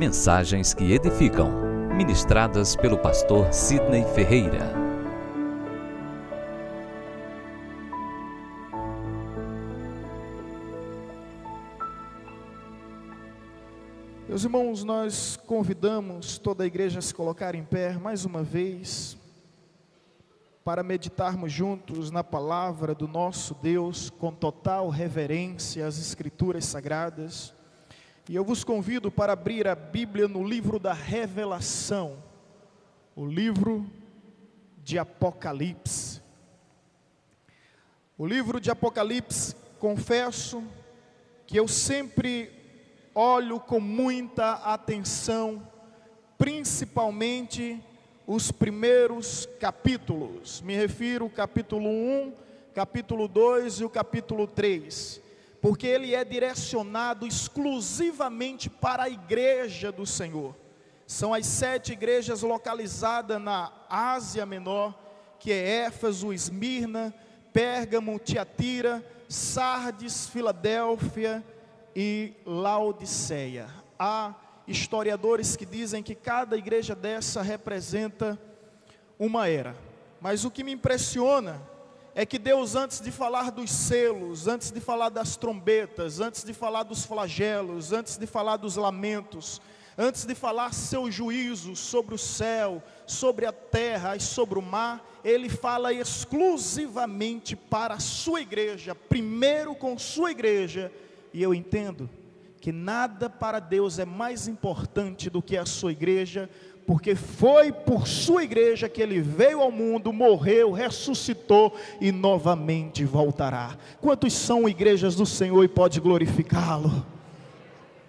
Mensagens que edificam, ministradas pelo pastor Sidney Ferreira. Meus irmãos, nós convidamos toda a igreja a se colocar em pé mais uma vez, para meditarmos juntos na palavra do nosso Deus, com total reverência às Escrituras Sagradas. E eu vos convido para abrir a Bíblia no livro da Revelação, o livro de Apocalipse. O livro de Apocalipse, confesso que eu sempre olho com muita atenção, principalmente os primeiros capítulos. Me refiro ao capítulo 1, capítulo 2 e o capítulo 3. Porque ele é direcionado exclusivamente para a igreja do Senhor. São as 7 igrejas localizadas na Ásia Menor, que é Éfeso, Esmirna, Pérgamo, Tiatira, Sardes, Filadélfia e Laodiceia. Há historiadores que dizem que cada igreja dessa representa uma era. Mas o que me impressiona é que Deus, antes de falar dos selos, antes de falar das trombetas, antes de falar dos flagelos, antes de falar dos lamentos, antes de falar seu juízo sobre o céu, sobre a terra e sobre o mar, Ele fala exclusivamente para a sua igreja, primeiro com sua igreja. E eu entendo que nada para Deus é mais importante do que a sua igreja, porque foi por sua igreja que Ele veio ao mundo, morreu, ressuscitou e novamente voltará. Quantos são igrejas do Senhor e pode glorificá-lo?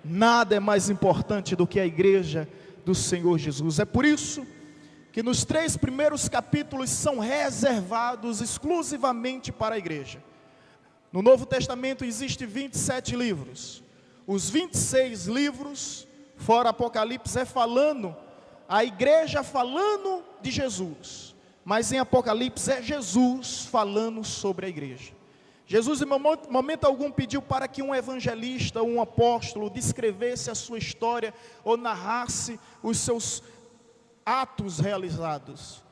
Nada é mais importante do que a igreja do Senhor Jesus. É por isso que nos 3 primeiros capítulos são reservados exclusivamente para a igreja. No Novo Testamento existe 27 livros. Os 26 livros, fora Apocalipse, é falando a igreja falando de Jesus, mas em Apocalipse é Jesus falando sobre a igreja. Jesus em momento algum pediu para que um evangelista, um apóstolo, descrevesse a sua história ou narrasse os seus atos realizados.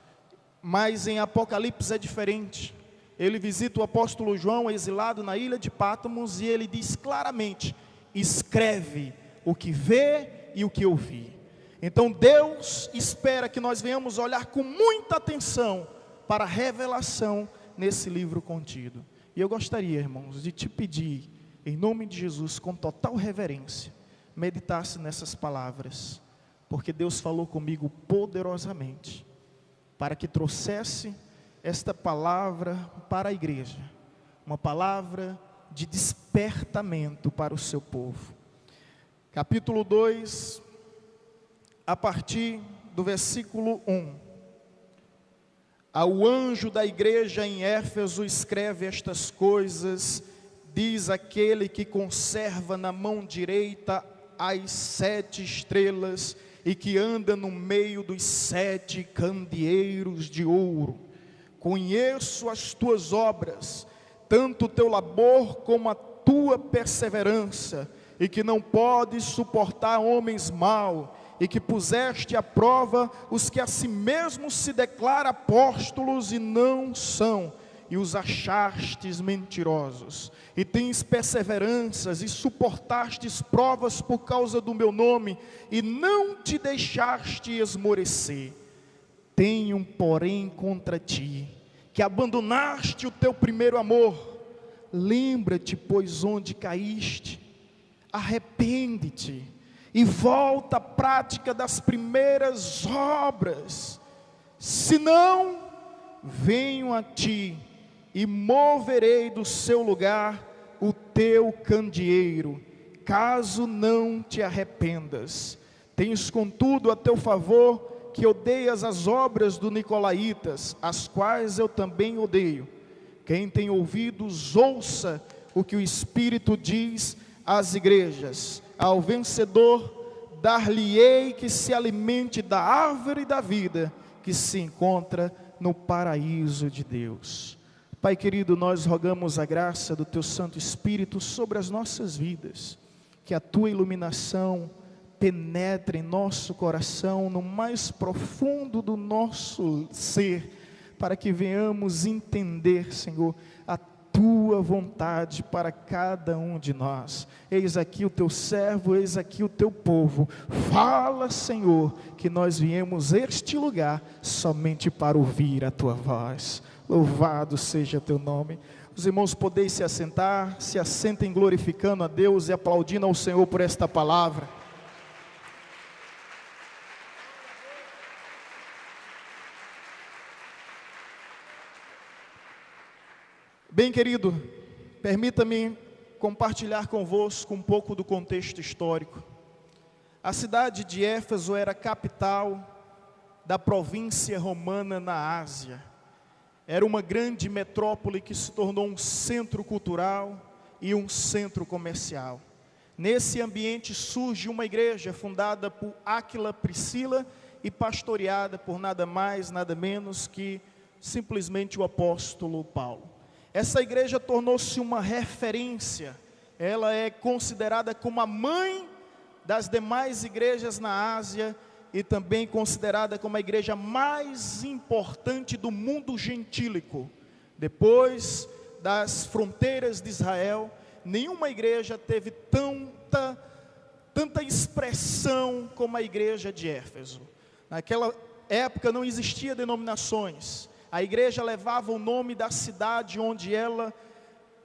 Mas em Apocalipse é diferente. Ele visita o apóstolo João, exilado na ilha de Patmos, e ele diz claramente: escreve o que vê e o que ouvi. Então Deus espera que nós venhamos olhar com muita atenção para a revelação nesse livro contido. E eu gostaria, irmãos, de te pedir, em nome de Jesus, com total reverência, meditasse nessas palavras, porque Deus falou comigo poderosamente, para que trouxesse esta palavra para a igreja, uma palavra de despertamento para o seu povo. Capítulo 2, a partir do versículo 1. Ao anjo da igreja em Éfeso escreve estas coisas, diz aquele que conserva na mão direita as 7 estrelas e que anda no meio dos 7 candeeiros de ouro. Conheço as tuas obras, tanto o teu labor como a tua perseverança, e que não podes suportar homens maus, e que puseste à prova os que a si mesmos se declaram apóstolos e não são, e os achastes mentirosos, e tens perseveranças, e suportastes provas por causa do meu nome, e não te deixaste esmorecer. Tenho, porém, contra ti, que abandonaste o teu primeiro amor. Lembra-te, pois, onde caíste, arrepende-te, e volta à prática das primeiras obras, senão venho a ti e moverei do seu lugar o teu candeeiro, caso não te arrependas. Tens contudo a teu favor que odeias as obras do Nicolaitas, as quais eu também odeio. Quem tem ouvidos, ouça o que o Espírito diz às igrejas. Ao vencedor, dar-lhe-ei que se alimente da árvore da vida, que se encontra no paraíso de Deus. Pai querido, nós rogamos a graça do Teu Santo Espírito sobre as nossas vidas, que a Tua iluminação penetre em nosso coração, no mais profundo do nosso ser, para que venhamos entender, Senhor, a tua vontade para cada um de nós. Eis aqui o teu servo, eis aqui o teu povo. Fala, Senhor, que nós viemos este lugar somente para ouvir a tua voz. Louvado seja teu nome. Os irmãos podem se assentar, se assentem glorificando a Deus e aplaudindo ao Senhor por esta palavra. Bem, querido, permita-me compartilhar convosco um pouco do contexto histórico. A cidade de Éfeso era a capital da província romana na Ásia. Era uma grande metrópole que se tornou um centro cultural e um centro comercial. Nesse ambiente surge uma igreja fundada por Áquila, Priscila e pastoreada por nada mais, nada menos que simplesmente o apóstolo Paulo. Essa igreja tornou-se uma referência, ela é considerada como a mãe das demais igrejas na Ásia e também considerada como a igreja mais importante do mundo gentílico. Depois das fronteiras de Israel, nenhuma igreja teve tanta expressão como a igreja de Éfeso. Naquela época não existia denominações. A igreja levava o nome da cidade onde ela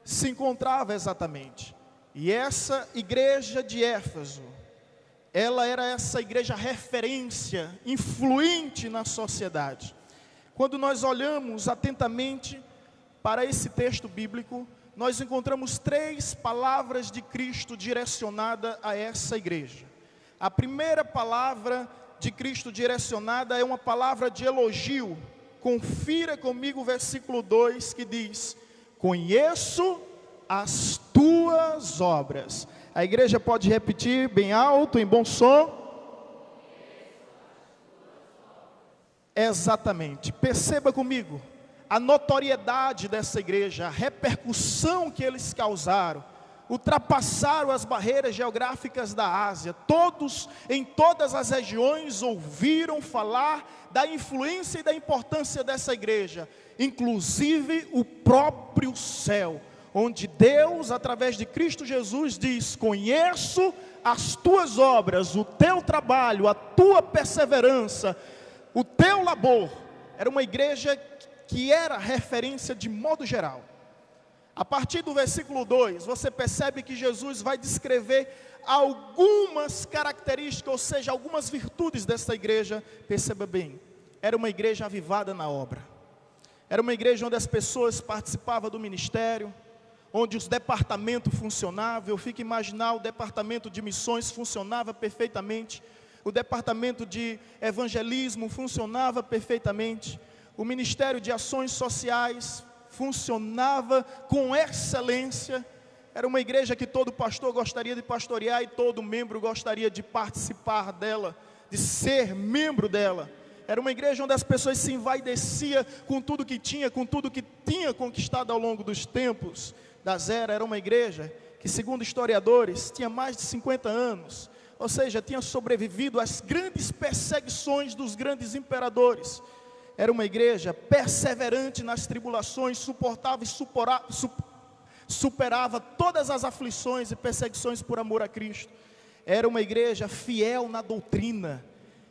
se encontrava exatamente. E essa igreja de Éfeso, ela era essa igreja referência, influente na sociedade. Quando nós olhamos atentamente para esse texto bíblico, nós encontramos 3 palavras de Cristo direcionada a essa igreja. A primeira palavra de Cristo direcionada é uma palavra de elogio. Confira comigo o versículo 2 que diz: conheço as tuas obras. A igreja pode repetir bem alto, em bom som? Exatamente. Perceba comigo a notoriedade dessa igreja, a repercussão que eles causaram. Ultrapassaram as barreiras geográficas da Ásia. Todos, em todas as regiões, ouviram falar da influência e da importância dessa igreja. Inclusive o próprio céu, onde Deus, através de Cristo Jesus, diz: conheço as tuas obras, o teu trabalho, a tua perseverança, o teu labor. Era uma igreja que era referência de modo geral. A partir do versículo 2, você percebe que Jesus vai descrever algumas características, ou seja, algumas virtudes dessa igreja. Perceba bem, era uma igreja avivada na obra. Era uma igreja onde as pessoas participavam do ministério, onde os departamentos funcionavam. Eu fico imaginando, o departamento de missões funcionava perfeitamente, o departamento de evangelismo funcionava perfeitamente, o ministério de ações sociais funcionava com excelência. Era uma igreja que todo pastor gostaria de pastorear e todo membro gostaria de participar dela, de ser membro dela. Era uma igreja onde as pessoas se envaideciam com tudo que tinha, com tudo que tinha conquistado ao longo dos tempos das eras. Era uma igreja que, segundo historiadores, tinha mais de 50 anos, ou seja, tinha sobrevivido às grandes perseguições dos grandes imperadores. Era uma igreja perseverante nas tribulações, suportava e superava todas as aflições e perseguições por amor a Cristo. Era uma igreja fiel na doutrina.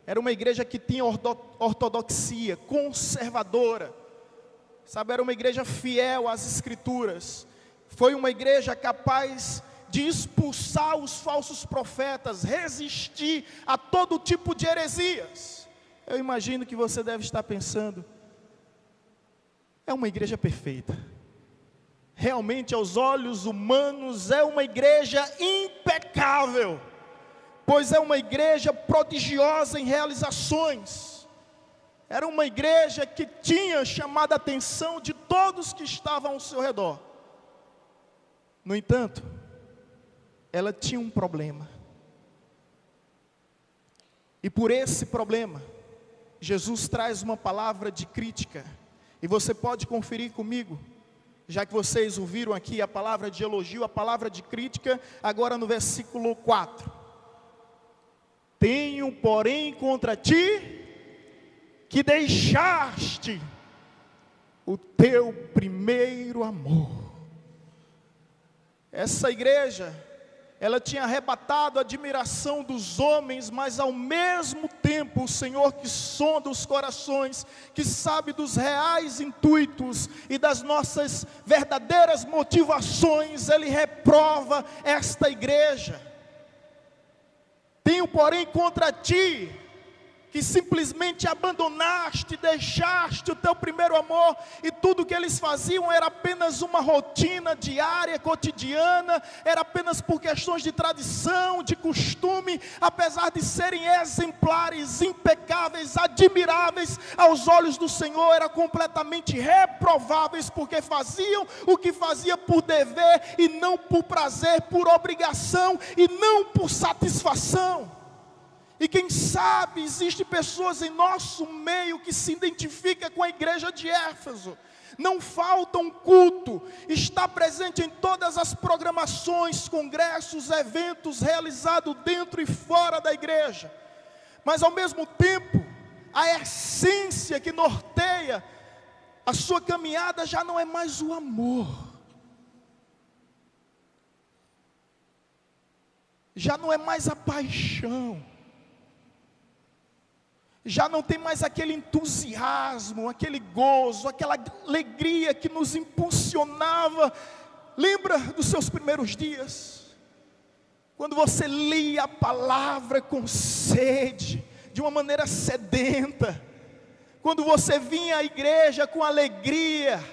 Era uma igreja que tinha ortodoxia, conservadora. Sabe, era uma igreja fiel às Escrituras. Foi uma igreja capaz de expulsar os falsos profetas, resistir a todo tipo de heresias. Eu imagino que você deve estar pensando: é uma igreja perfeita. Realmente, aos olhos humanos, é uma igreja impecável, pois é uma igreja prodigiosa em realizações. Era uma igreja que tinha chamado a atenção de todos que estavam ao seu redor. No entanto, ela tinha um problema. E por esse problema, Jesus traz uma palavra de crítica. E você pode conferir comigo, já que vocês ouviram aqui a palavra de elogio, a palavra de crítica, agora no versículo 4. Tenho, porém, contra ti que deixaste o teu primeiro amor. Essa igreja, ela tinha arrebatado a admiração dos homens, mas ao mesmo tempo o Senhor, que sonda os corações, que sabe dos reais intuitos e das nossas verdadeiras motivações, Ele reprova esta igreja. Tenho, porém, contra ti que simplesmente abandonaste, deixaste o teu primeiro amor, e tudo que eles faziam era apenas uma rotina diária, cotidiana, era apenas por questões de tradição, de costume, apesar de serem exemplares, impecáveis, admiráveis aos olhos do Senhor, eram completamente reprováveis, porque faziam o que fazia por dever, e não por prazer, por obrigação, e não por satisfação. E quem sabe, existem pessoas em nosso meio que se identificam com a igreja de Éfeso. Não falta um culto, está presente em todas as programações, congressos, eventos realizados dentro e fora da igreja. Mas ao mesmo tempo, a essência que norteia a sua caminhada já não é mais o amor. Já não é mais a paixão. Já não tem mais aquele entusiasmo, aquele gozo, aquela alegria que nos impulsionava. Lembra dos seus primeiros dias? Quando você lia a palavra com sede, de uma maneira sedenta. Quando você vinha à igreja com alegria,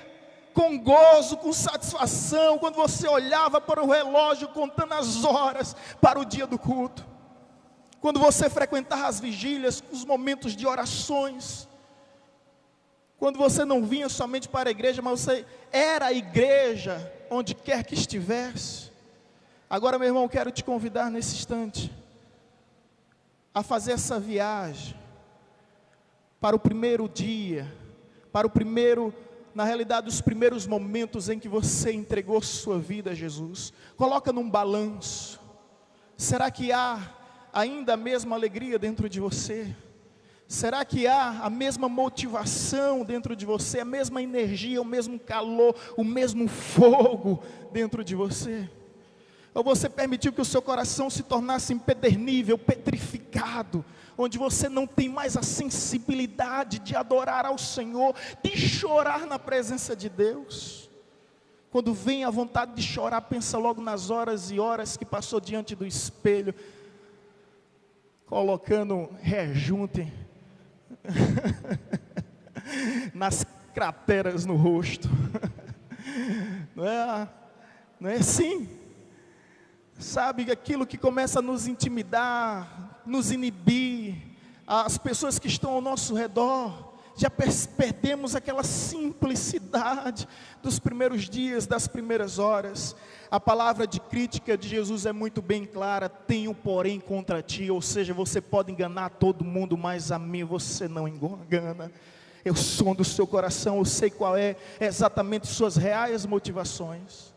com gozo, com satisfação. Quando você olhava para o relógio contando as horas para o dia do culto. Quando você frequentava as vigílias, os momentos de orações. Quando você não vinha somente para a igreja, mas você era a igreja, onde quer que estivesse. Agora, meu irmão, quero te convidar nesse instante, a fazer essa viagem, para o primeiro dia, na realidade, os primeiros momentos em que você entregou sua vida a Jesus. Coloca num balanço. Será que há ainda a mesma alegria dentro de você? Será que há a mesma motivação dentro de você, a mesma energia, o mesmo calor, o mesmo fogo dentro de você? Ou você permitiu que o seu coração se tornasse empedernível, petrificado, onde você não tem mais a sensibilidade de adorar ao Senhor, de chorar na presença de Deus? Quando vem a vontade de chorar, pensa logo nas horas e horas que passou diante do espelho, colocando rejunte nas crateras no rosto. Não é assim? Sabe, aquilo que começa a nos intimidar, nos inibir, as pessoas que estão ao nosso redor, já perdemos aquela simplicidade dos primeiros dias, das primeiras horas. A palavra de crítica de Jesus é muito bem clara: tenho porém contra ti, ou seja, você pode enganar todo mundo, mas a mim você não engana. Eu sondo o seu coração, eu sei qual é exatamente suas reais motivações.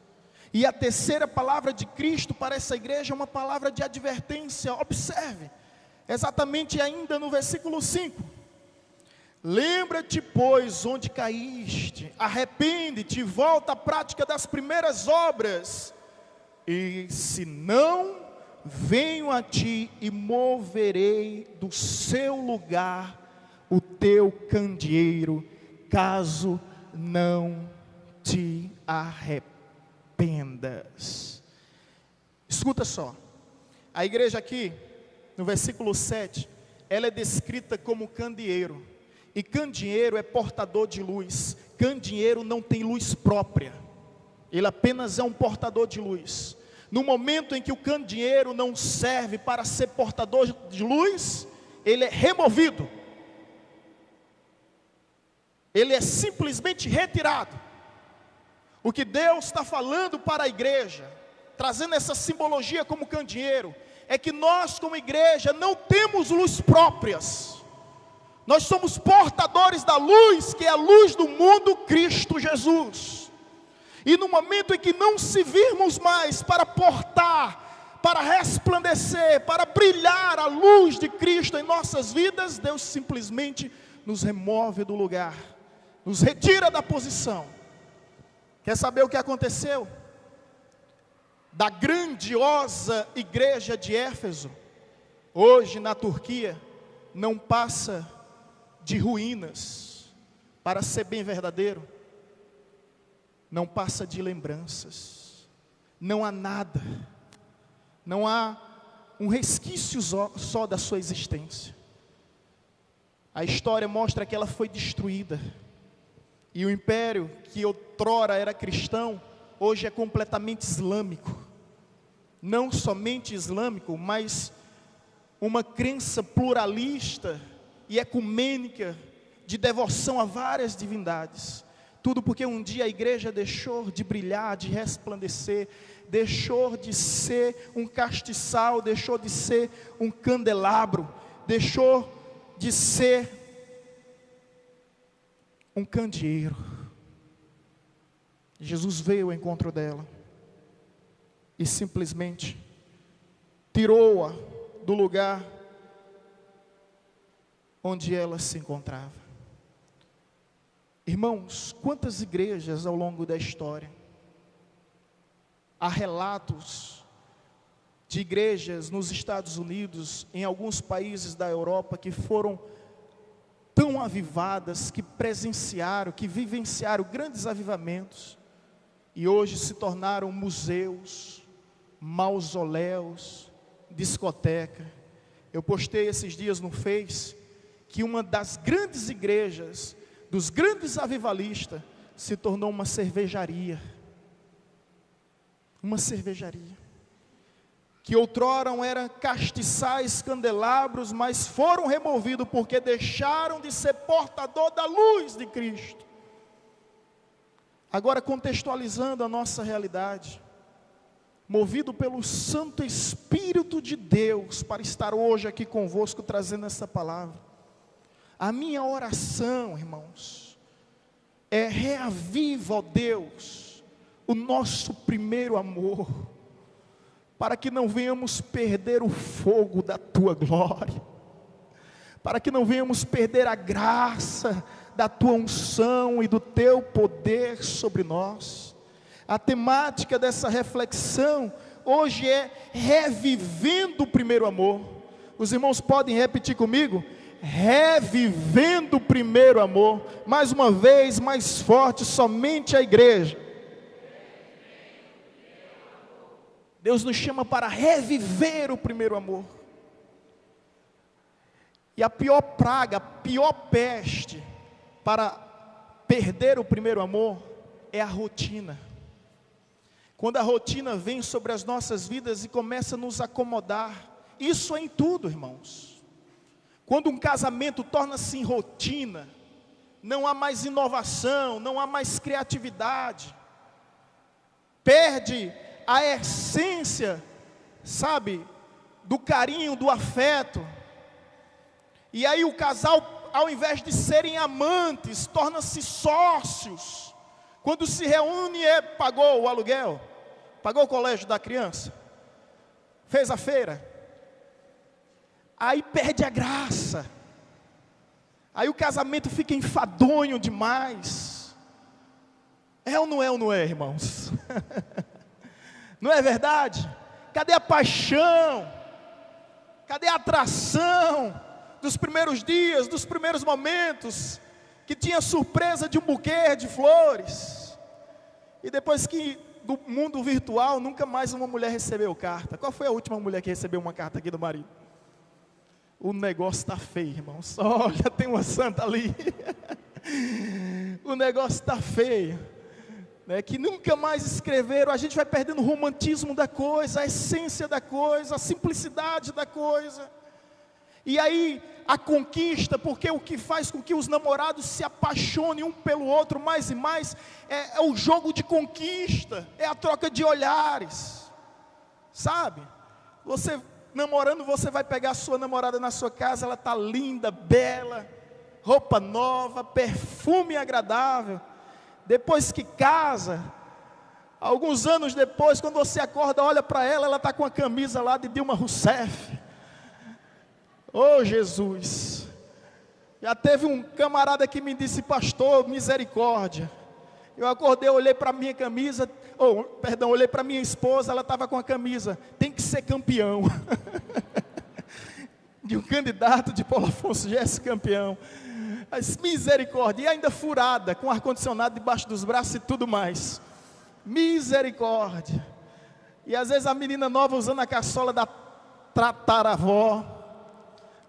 E a terceira palavra de Cristo para essa igreja é uma palavra de advertência. Observe, exatamente ainda no versículo 5. Lembra-te, pois, onde caíste, arrepende-te, volta à prática das primeiras obras, e se não, venho a ti e moverei do seu lugar o teu candeeiro, caso não te arrependas. Escuta só, a igreja aqui, no versículo 7, ela é descrita como candeeiro. E candeeiro é portador de luz. Candeeiro não tem luz própria. Ele apenas é um portador de luz. No momento em que o candeeiro não serve para ser portador de luz, ele é removido. Ele é simplesmente retirado. O que Deus está falando para a igreja, trazendo essa simbologia como candeeiro, é que nós como igreja não temos luz próprias. Nós somos portadores da luz, que é a luz do mundo, Cristo Jesus. E no momento em que não se virmos mais para portar, para resplandecer, para brilhar a luz de Cristo em nossas vidas, Deus simplesmente nos remove do lugar, nos retira da posição. Quer saber o que aconteceu? Da grandiosa igreja de Éfeso, hoje na Turquia, não passa de ruínas, para ser bem verdadeiro, não passa de lembranças, não há nada, não há um resquício só da sua existência. A história mostra que ela foi destruída, e o império que outrora era cristão, hoje é completamente islâmico. Não somente islâmico, mas uma crença pluralista e ecumênica de devoção a várias divindades. Tudo porque um dia a igreja deixou de brilhar, de resplandecer, deixou de ser um castiçal, deixou de ser um candelabro, deixou de ser um candeeiro. Jesus veio ao encontro dela e simplesmente tirou-a do lugar onde ela se encontrava. Irmãos, quantas igrejas ao longo da história, há relatos de igrejas nos Estados Unidos, em alguns países da Europa, que foram tão avivadas, que presenciaram, que vivenciaram grandes avivamentos, e hoje se tornaram museus, mausoléus, discoteca. Eu postei esses dias no Face, que uma das grandes igrejas, dos grandes avivalistas, se tornou uma cervejaria. Uma cervejaria. Que outrora eram castiçais, candelabros, mas foram removidos porque deixaram de ser portador da luz de Cristo. Agora, contextualizando a nossa realidade, movido pelo Santo Espírito de Deus, para estar hoje aqui convosco, trazendo essa palavra, a minha oração, irmãos, é: reaviva, ó Deus, o nosso primeiro amor, para que não venhamos perder o fogo da Tua glória, para que não venhamos perder a graça da Tua unção e do Teu poder sobre nós. A temática dessa reflexão hoje é revivendo o primeiro amor. Os irmãos podem repetir comigo? Revivendo o primeiro amor. Mais uma vez, mais forte, somente a igreja. Deus nos chama para reviver o primeiro amor. E a pior praga, a pior peste para perder o primeiro amor é a rotina. Quando a rotina vem sobre as nossas vidas e começa a nos acomodar, isso é em tudo, irmãos. Quando um casamento torna-se em rotina, não há mais inovação, não há mais criatividade, perde a essência, sabe, do carinho, do afeto. E aí o casal, ao invés de serem amantes, torna-se sócios. Quando se reúne, pagou o aluguel, pagou o colégio da criança, fez a feira, aí perde a graça, aí o casamento fica enfadonho demais. É ou não é, irmãos? Não é verdade? Cadê a paixão? Cadê a atração dos primeiros dias, dos primeiros momentos, que tinha surpresa de um buquê de flores, e depois que do mundo virtual, nunca mais uma mulher recebeu carta? Qual foi a última mulher que recebeu uma carta aqui do marido? O negócio está feio, irmãos. Olha, tem uma santa ali. O negócio está feio, né? Que nunca mais escreveram. A gente vai perdendo o romantismo da coisa, a essência da coisa, a simplicidade da coisa. E aí a conquista, porque o que faz com que os namorados se apaixonem um pelo outro mais e mais é o jogo de conquista, é a troca de olhares, sabe? Você namorando, você vai pegar a sua namorada na sua casa, ela está linda, bela, roupa nova, perfume agradável. Depois que casa, Alguns anos depois, quando você acorda, olha para ela, ela está com a camisa lá de Dilma Rousseff. Oh Jesus! Já teve um camarada que me disse: pastor, misericórdia. Eu acordei, olhei para a minha camisa, olhei para a minha esposa, ela estava com a camisa, tem que ser campeão. De um candidato de Paulo Afonso Jesse campeão. Mas misericórdia, e ainda furada, com ar-condicionado debaixo dos braços e tudo mais. Misericórdia. E às vezes a menina nova usando a caçola da tataravó.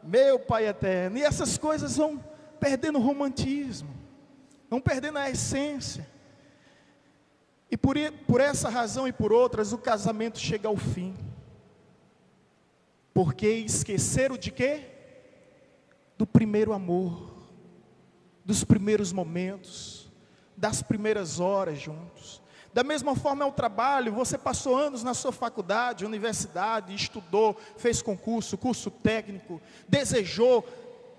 Meu Pai eterno. E essas coisas vão perdendo o romantismo, vão perdendo a essência. E por essa razão e por outras, o casamento chega ao fim. Porque esqueceram de quê? Do primeiro amor, dos primeiros momentos, das primeiras horas juntos. Da mesma forma é o trabalho. Você passou anos na sua faculdade, universidade, estudou, fez concurso, curso técnico, desejou,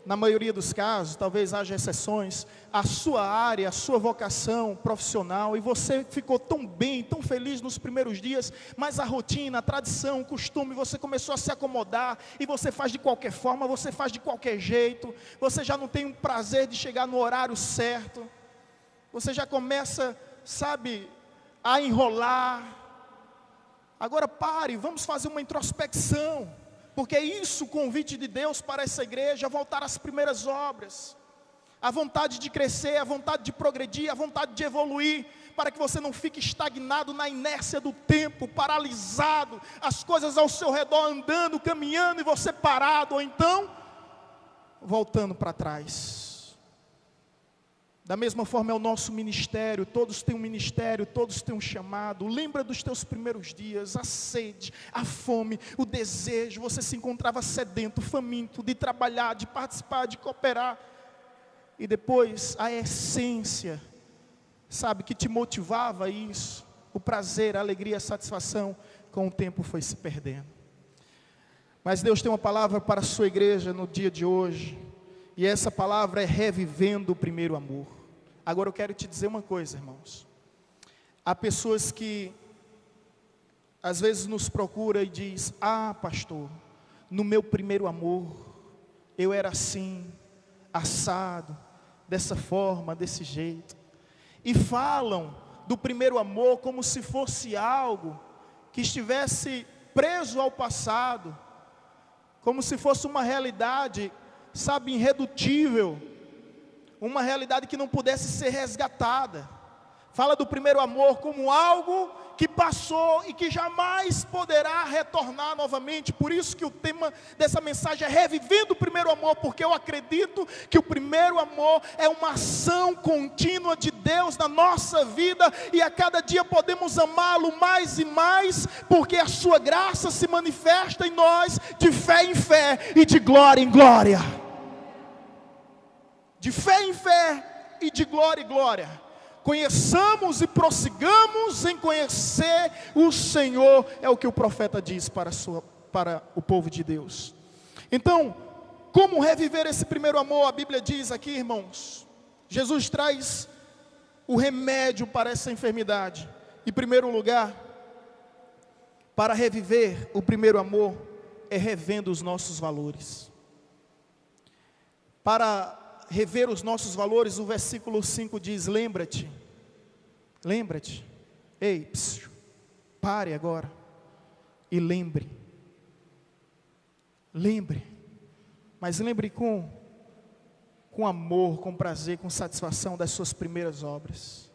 na maioria dos casos, talvez haja exceções, a sua área, a sua vocação profissional, e você ficou tão bem, tão feliz nos primeiros dias, mas a rotina, a tradição, o costume, você começou a se acomodar, e você faz de qualquer forma, você faz de qualquer jeito, você já não tem o prazer de chegar no horário certo, você já começa, a enrolar. Agora pare, vamos fazer uma introspecção, porque é isso o convite de Deus para essa igreja: voltar às primeiras obras, a vontade de crescer, a vontade de progredir, a vontade de evoluir, para que você não fique estagnado na inércia do tempo, paralisado, as coisas ao seu redor andando, caminhando, e você parado, ou então, voltando para trás. Da mesma forma é o nosso ministério, todos têm um ministério, todos têm um chamado. Lembra dos teus primeiros dias, a sede, a fome, o desejo, você se encontrava sedento, faminto, de trabalhar, de participar, de cooperar. E depois a essência, que te motivava a isso, o prazer, a alegria, a satisfação, com o tempo foi se perdendo. Mas Deus tem uma palavra para a sua igreja no dia de hoje, e essa palavra é revivendo o primeiro amor. Agora eu quero te dizer uma coisa, irmãos. Há pessoas que às vezes nos procuram e diz: pastor, no meu primeiro amor, eu era assim, assado, dessa forma, desse jeito. E falam do primeiro amor como se fosse algo que estivesse preso ao passado, como se fosse uma realidade, irredutível, uma realidade que não pudesse ser resgatada. Fala do primeiro amor como algo que passou e que jamais poderá retornar novamente. Por isso que o tema dessa mensagem é revivendo o primeiro amor, porque eu acredito que o primeiro amor é uma ação contínua de Deus na nossa vida, e a cada dia podemos amá-lo mais e mais, porque a sua graça se manifesta em nós de fé em fé e de glória em glória. De fé em fé e de glória em glória. Conheçamos e prossigamos em conhecer o Senhor, é o que o profeta diz para o povo de Deus. Então, como reviver esse primeiro amor? A Bíblia diz aqui, irmãos, Jesus traz o remédio para essa enfermidade. Em primeiro lugar, para reviver o primeiro amor, é revendo os nossos valores. Para rever os nossos valores, o versículo 5 diz: lembra-te, ei, pare agora e lembre, mas lembre com amor, com prazer, com satisfação das suas primeiras obras.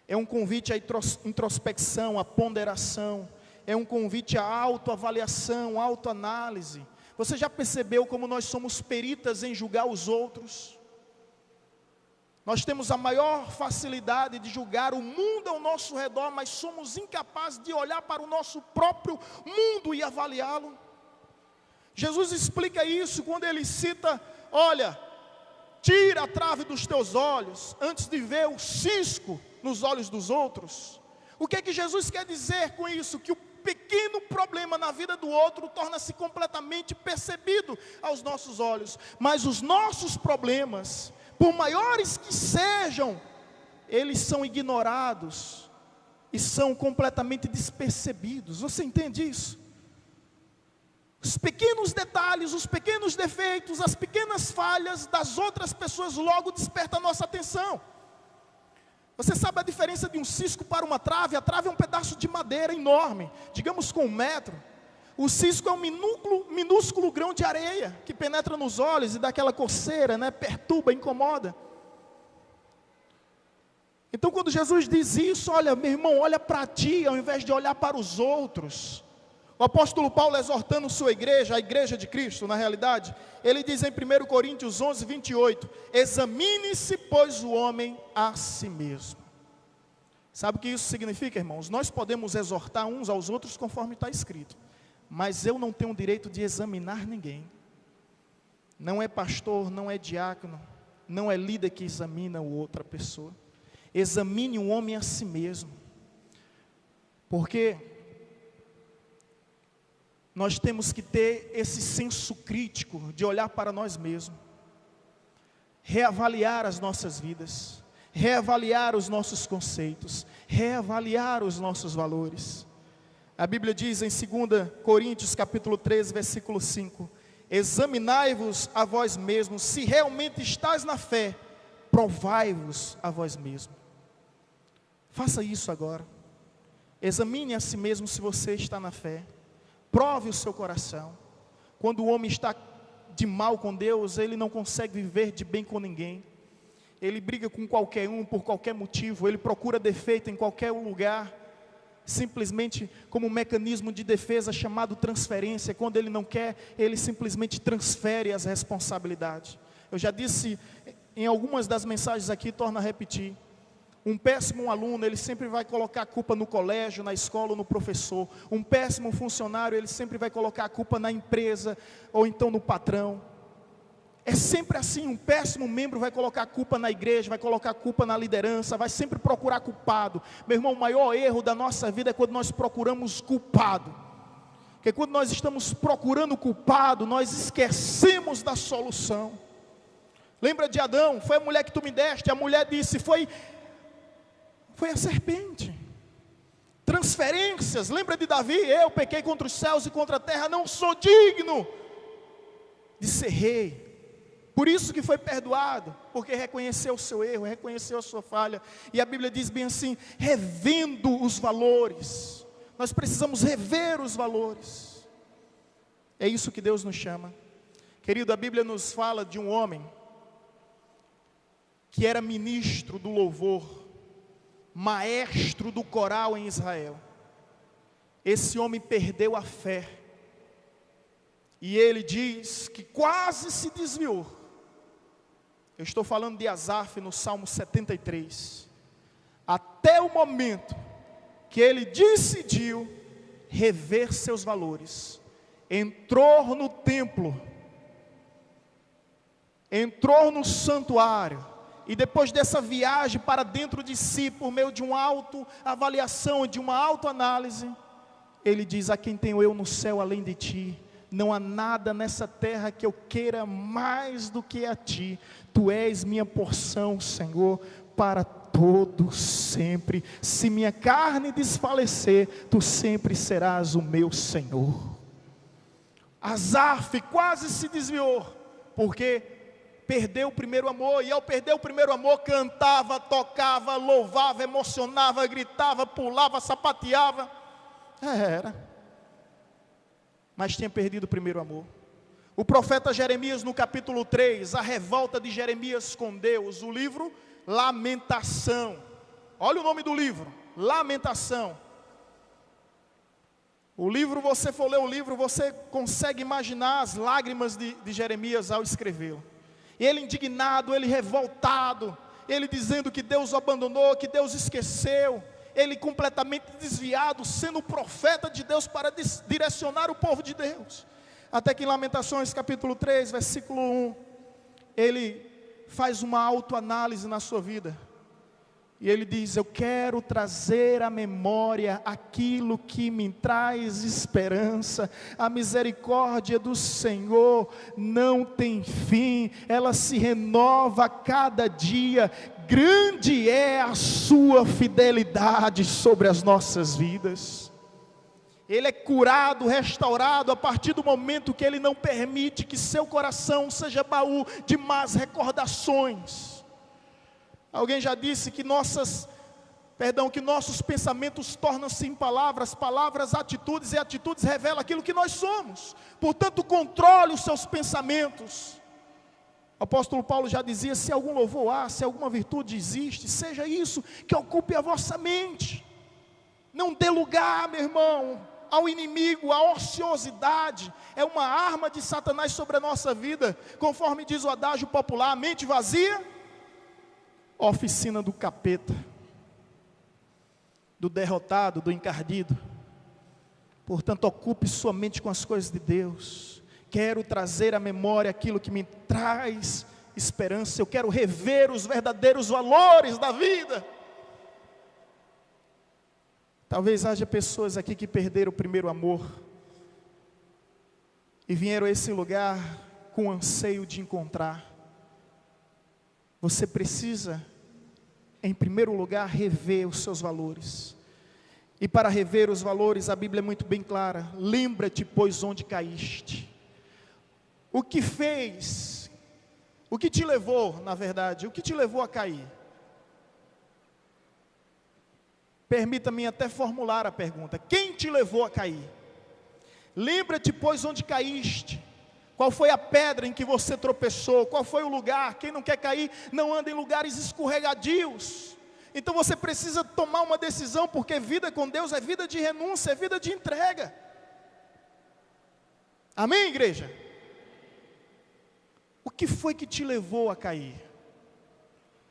É um convite à introspecção, à ponderação, é um convite à autoavaliação, autoanálise. Você já percebeu como nós somos peritas em julgar os outros? Nós temos a maior facilidade de julgar o mundo ao nosso redor, mas somos incapazes de olhar para o nosso próprio mundo e avaliá-lo. Jesus explica isso quando ele cita: olha, tira a trave dos teus olhos, antes de ver o cisco nos olhos dos outros. O que é que Jesus quer dizer com isso? Que o pequeno problema na vida do outro torna-se completamente percebido aos nossos olhos, mas os nossos problemas, por maiores que sejam, eles são ignorados e são completamente despercebidos. Você entende isso? Os pequenos detalhes, os pequenos defeitos, as pequenas falhas das outras pessoas logo despertam a nossa atenção. Você sabe a diferença de um cisco para uma trave? A trave é um pedaço de madeira enorme, digamos com 1 metro. O cisco é um minúsculo grão de areia que penetra nos olhos e dá aquela coceira, né? Perturba, incomoda. Então quando Jesus diz isso, olha meu irmão, olha para ti ao invés de olhar para os outros. O apóstolo Paulo exortando sua igreja, a igreja de Cristo na realidade, ele diz em 1 Coríntios 11, 28, examine-se pois o homem a si mesmo. Sabe o que isso significa, irmãos? Nós podemos exortar uns aos outros conforme está escrito, mas eu não tenho o direito de examinar ninguém. Não é pastor, não é diácono, não é líder que examina outra pessoa. Examine o homem a si mesmo, porque nós temos que ter esse senso crítico de olhar para nós mesmos, reavaliar as nossas vidas, reavaliar os nossos conceitos, reavaliar os nossos valores. A Bíblia diz em 2 Coríntios capítulo 13, versículo 5, examinai-vos a vós mesmos, se realmente estáis na fé, provai-vos a vós mesmos. Faça isso agora, examine a si mesmo se você está na fé. Prove o seu coração. Quando o homem está de mal com Deus, ele não consegue viver de bem com ninguém. Ele briga com qualquer um por qualquer motivo. Ele procura defeito em qualquer lugar, simplesmente como um mecanismo de defesa chamado transferência. Quando ele não quer, ele simplesmente transfere as responsabilidades. Eu já disse em algumas das mensagens aqui, torno a repetir. Um péssimo aluno, ele sempre vai colocar a culpa no colégio, na escola ou no professor. Um péssimo funcionário, ele sempre vai colocar a culpa na empresa ou então no patrão. É sempre assim, um péssimo membro vai colocar a culpa na igreja, vai colocar a culpa na liderança, vai sempre procurar culpado. Meu irmão, o maior erro da nossa vida é quando nós procuramos culpado. Porque quando nós estamos procurando culpado, nós esquecemos da solução. Lembra de Adão? Foi a mulher que tu me deste. A mulher disse, foi a serpente. Transferências, lembra de Davi? Eu pequei contra os céus e contra a terra, não sou digno de ser rei. Por isso que foi perdoado, porque reconheceu o seu erro, reconheceu a sua falha. E a Bíblia diz bem assim, revendo os valores. Nós precisamos rever os valores. É isso que Deus nos chama. Querido, a Bíblia nos fala de um homem que era ministro do louvor, maestro do coral em Israel. Esse homem perdeu a fé, e ele diz que quase se desviou. Eu estou falando de Asaf no Salmo 73, até o momento que ele decidiu rever seus valores, entrou no templo, entrou no santuário, e depois dessa viagem para dentro de si, por meio de uma autoavaliação, de uma autoanálise, ele diz, a quem tenho eu no céu além de ti? Não há nada nessa terra que eu queira mais do que a ti. Tu és minha porção, Senhor, para todo sempre. Se minha carne desfalecer, tu sempre serás o meu Senhor. Asaf quase se desviou, porque perdeu o primeiro amor, e ao perder o primeiro amor, cantava, tocava, louvava, emocionava, gritava, pulava, sapateava, mas tinha perdido o primeiro amor. O profeta Jeremias no capítulo 3, a revolta de Jeremias com Deus, o livro Lamentação, olha o nome do livro, Lamentação. O livro, você for ler o livro, você consegue imaginar as lágrimas de Jeremias ao escrevê-lo. Ele indignado, ele revoltado, ele dizendo que Deus o abandonou, que Deus esqueceu, ele completamente desviado, sendo o profeta de Deus para direcionar o povo de Deus. Até que em Lamentações capítulo 3, versículo 1, ele faz uma autoanálise na sua vida. E ele diz, eu quero trazer à memória aquilo que me traz esperança. A misericórdia do Senhor não tem fim, ela se renova a cada dia. grande é a sua fidelidade sobre as nossas vidas. Ele é curado, restaurado a partir do momento que ele não permite que seu coração seja baú de más recordações. Alguém já disse que nossos pensamentos tornam-se em palavras, palavras atitudes, e atitudes revelam aquilo que nós somos. Portanto, controle os seus pensamentos. O apóstolo Paulo já dizia: se algum louvor há, se alguma virtude existe, seja isso que ocupe a vossa mente. Não dê lugar, meu irmão, ao inimigo. A ociosidade é uma arma de Satanás sobre a nossa vida. Conforme diz o adágio popular, a mente vazia, oficina do capeta, do derrotado, do encardido. Portanto, ocupe sua mente com as coisas de Deus. Quero trazer à memória aquilo que me traz esperança. Eu quero rever os verdadeiros valores da vida. Talvez haja pessoas aqui que perderam o primeiro amor e vieram a esse lugar com o anseio de encontrar. Você precisa, em primeiro lugar, rever os seus valores. E para rever os valores, a Bíblia é muito bem clara: lembra-te, pois, onde caíste. O que fez, o que te levou, na verdade, o que te levou a cair? Permita-me até formular a pergunta: quem te levou a cair? Lembra-te, pois, onde caíste. Qual foi a pedra em que você tropeçou? Qual foi o lugar? Quem não quer cair, não anda em lugares escorregadios. Então você precisa tomar uma decisão, porque vida com Deus é vida de renúncia, é vida de entrega. Amém, igreja? O que foi que te levou a cair?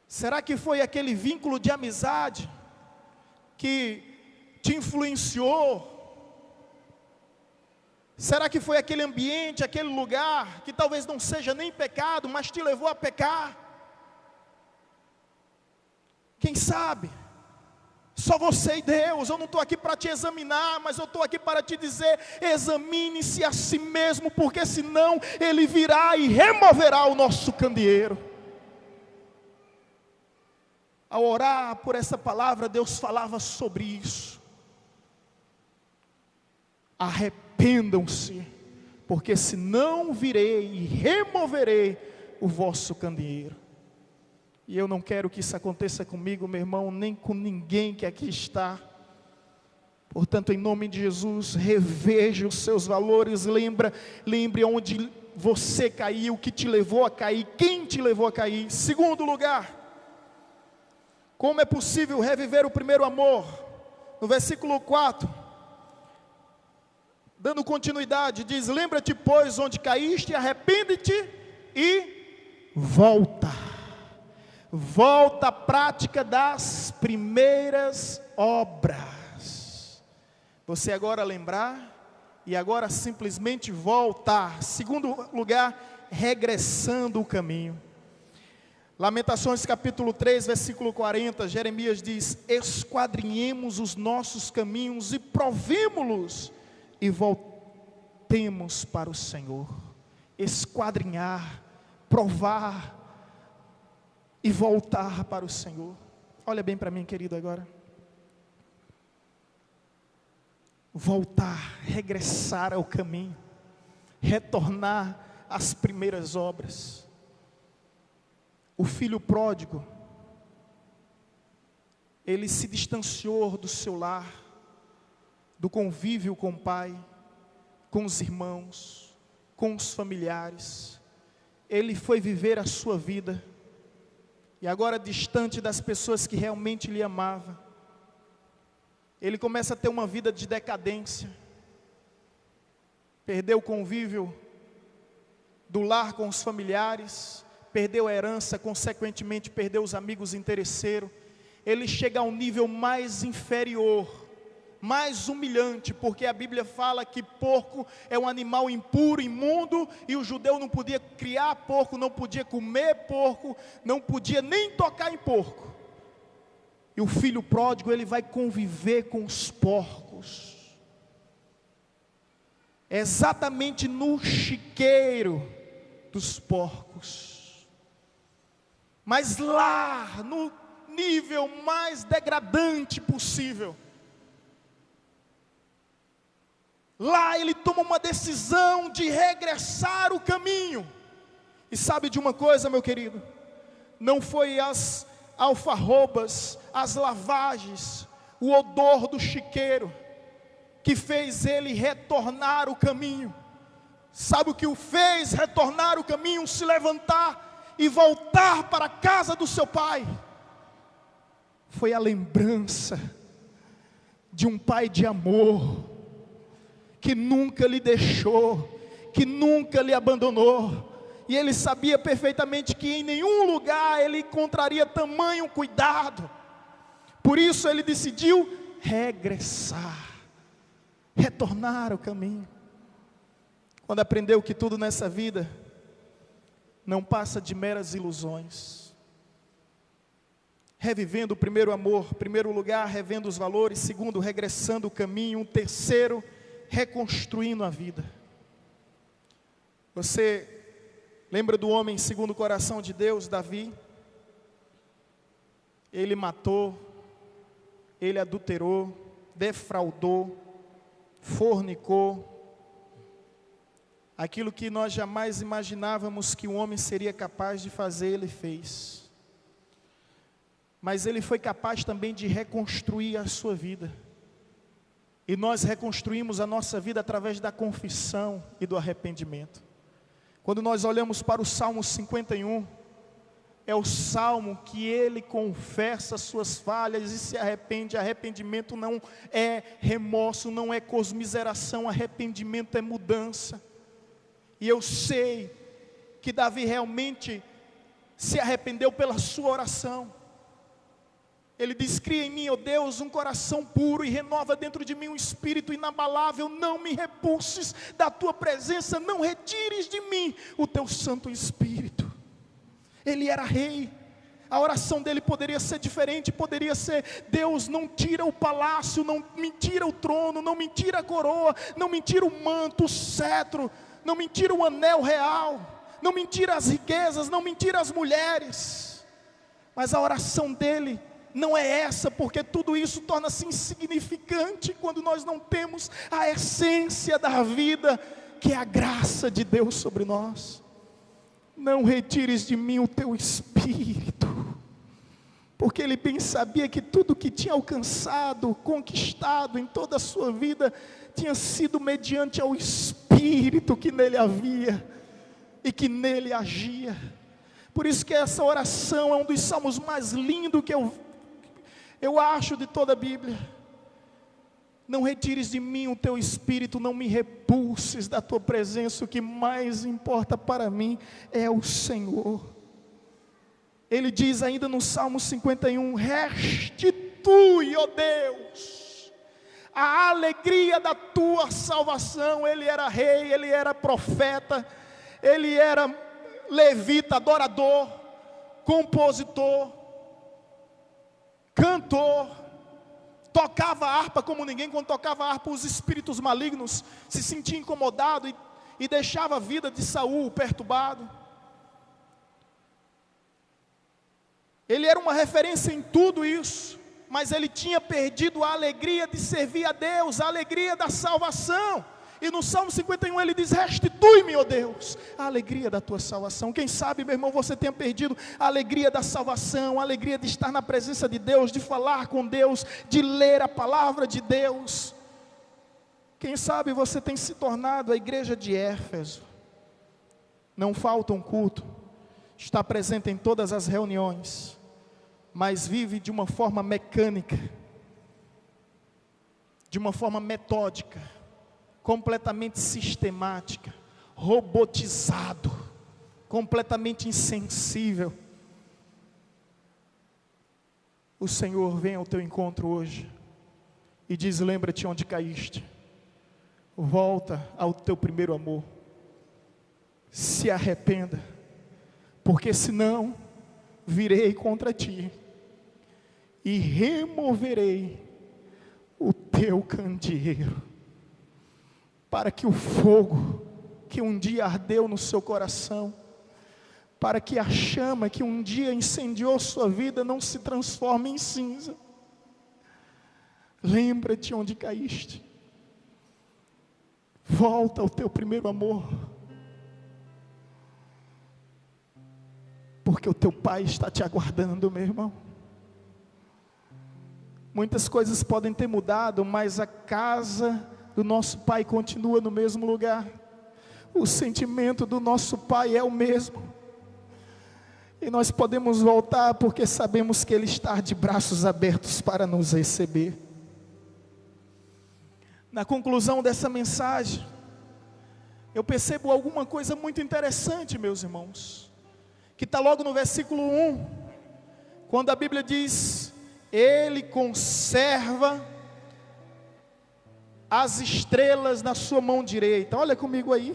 Será que foi aquele vínculo de amizade que te influenciou? Será que foi aquele ambiente, aquele lugar, que talvez não seja nem pecado, mas te levou a pecar? Quem sabe? Só você e Deus. Eu não estou aqui para te examinar, mas eu estou aqui para te dizer: examine-se a si mesmo, porque senão Ele virá e removerá o nosso candeeiro. Ao orar por essa palavra, Deus falava sobre isso. Arrependam-se, porque senão virei e removerei o vosso candeeiro. E eu não quero que isso aconteça comigo, meu irmão, nem com ninguém que aqui está. Portanto, em nome de Jesus, reveja os seus valores. Lembre onde você caiu, o que te levou a cair, quem te levou a cair. Segundo lugar, como é possível reviver o primeiro amor? No versículo 4, dando continuidade, diz: lembra-te, pois, onde caíste, arrepende-te e volta. Volta à prática das primeiras obras. Você agora lembrar e agora simplesmente voltar. Segundo lugar, regressando o caminho. Lamentações capítulo 3, versículo 40, Jeremias diz: esquadrinhemos os nossos caminhos e provemo-los e voltemos para o Senhor. Esquadrinhar, provar e voltar para o Senhor. Olha bem para mim, querido, agora. Voltar, regressar ao caminho, retornar às primeiras obras. O filho pródigo, ele se distanciou do seu lar, do convívio com o pai, com os irmãos, com os familiares. Ele foi viver a sua vida, e agora distante das pessoas que realmente lhe amavam, ele começa a ter uma vida de decadência. Perdeu o convívio do lar com os familiares, perdeu a herança, consequentemente perdeu os amigos interesseiros. Ele chega a um nível mais inferior, mais humilhante, porque a Bíblia fala que porco é um animal impuro, imundo, e o judeu não podia criar porco, não podia comer porco, não podia nem tocar em porco. E o filho pródigo, ele vai conviver com os porcos, exatamente no chiqueiro dos porcos. mas lá, no nível mais degradante possível, lá ele toma uma decisão de regressar o caminho. E sabe de uma coisa, meu querido? Não foi as alfarrobas, as lavagens, o odor do chiqueiro que fez ele retornar o caminho. Sabe o que o fez retornar o caminho, se levantar e voltar para a casa do seu pai? Foi a lembrança de um pai de amor, que nunca lhe deixou, que nunca lhe abandonou. E ele sabia perfeitamente que em nenhum lugar ele encontraria tamanho cuidado. Por isso ele decidiu regressar, retornar ao caminho. Quando aprendeu que tudo nessa vida não passa de meras ilusões, revivendo o primeiro amor, primeiro lugar, revendo os valores, segundo, regressando o caminho, terceiro, reconstruindo a vida. Você lembra do homem segundo o coração de Deus, Davi? Ele matou, ele adulterou, defraudou, fornicou. Aquilo que nós jamais imaginávamos que um homem seria capaz de fazer, ele fez. Mas ele foi capaz também de reconstruir a sua vida. E nós reconstruímos a nossa vida através da confissão e do arrependimento. Quando nós olhamos para o Salmo 51, é o salmo que ele confessa as suas falhas e se arrepende. Arrependimento não é remorso, não é comiseração, arrependimento é mudança. E eu sei que Davi realmente se arrependeu pela sua oração. Ele diz: cria em mim, ó Deus, um coração puro e renova dentro de mim um espírito inabalável. Não me repulses da tua presença, não retires de mim o teu Santo Espírito. Ele era rei, a oração dele poderia ser diferente, poderia ser: Deus, não tira o palácio, não me tira o trono, não me tira a coroa, não me tira o manto, o cetro, não me tira o anel real, não me tira as riquezas, não me tira as mulheres. Mas a oração dele não é essa, porque tudo isso torna-se insignificante quando nós não temos a essência da vida, que é a graça de Deus sobre nós. Não retires de mim o teu Espírito, porque ele bem sabia que tudo que tinha alcançado, conquistado em toda a sua vida, tinha sido mediante ao Espírito que nele havia e que nele agia. Por isso que essa oração é um dos salmos mais lindos que eu acho de toda a Bíblia. Não retires de mim o teu Espírito, não me repulses da tua presença. O que mais importa para mim é o Senhor. Ele diz ainda no Salmo 51, restitui, ó Deus, a alegria da tua salvação. Ele era rei, ele era profeta, ele era levita, adorador, compositor, cantor, tocava a harpa como ninguém. Quando tocava a harpa, os espíritos malignos se sentiam incomodados e deixava a vida de Saul perturbado. Ele era uma referência em tudo isso, mas ele tinha perdido a alegria de servir a Deus, a alegria da salvação. E no Salmo 51 ele diz: restitui-me, ó Deus, a alegria da tua salvação. Quem sabe, meu irmão, você tenha perdido a alegria da salvação, a alegria de estar na presença de Deus, de falar com Deus, de ler a palavra de Deus. Quem sabe você tem se tornado a igreja de Éfeso. Não falta um culto, está presente em todas as reuniões, mas vive de uma forma mecânica, de uma forma metódica, completamente sistemática, robotizado, completamente insensível. O Senhor vem ao teu encontro hoje e diz: lembra-te onde caíste, volta ao teu primeiro amor, se arrependa, porque senão virei contra ti e removerei o teu candeeiro, para que o fogo que um dia ardeu no seu coração para que a chama que um dia incendiou sua vida não se transforme em cinza. Lembra-te onde caíste. Volta ao teu primeiro amor. Porque o teu Pai está te aguardando, meu irmão. Muitas coisas podem ter mudado, mas a casa do nosso Pai continua no mesmo lugar. O sentimento do nosso Pai é o mesmo. E nós podemos voltar porque sabemos que Ele está de braços abertos para nos receber. Na conclusão dessa mensagem, eu percebo alguma coisa muito interessante, meus irmãos, que está logo no versículo 1, quando a Bíblia diz: Ele conserva as estrelas na sua mão direita. Olha comigo aí,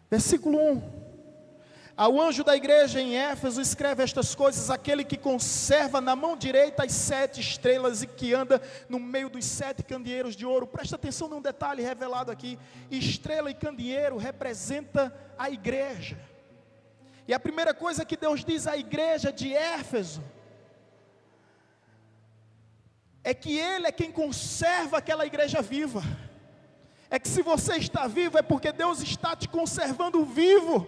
versículo 1. Ao anjo da igreja em Éfeso escreve estas coisas: aquele que conserva na mão direita as 7 estrelas e que anda no meio dos 7 candeeiros de ouro. Presta atenção num detalhe revelado aqui: estrela e candeeiro representa a igreja. E a primeira coisa que Deus diz à igreja de Éfeso é que Ele é quem conserva aquela igreja viva. É que se você está vivo é porque Deus está te conservando vivo.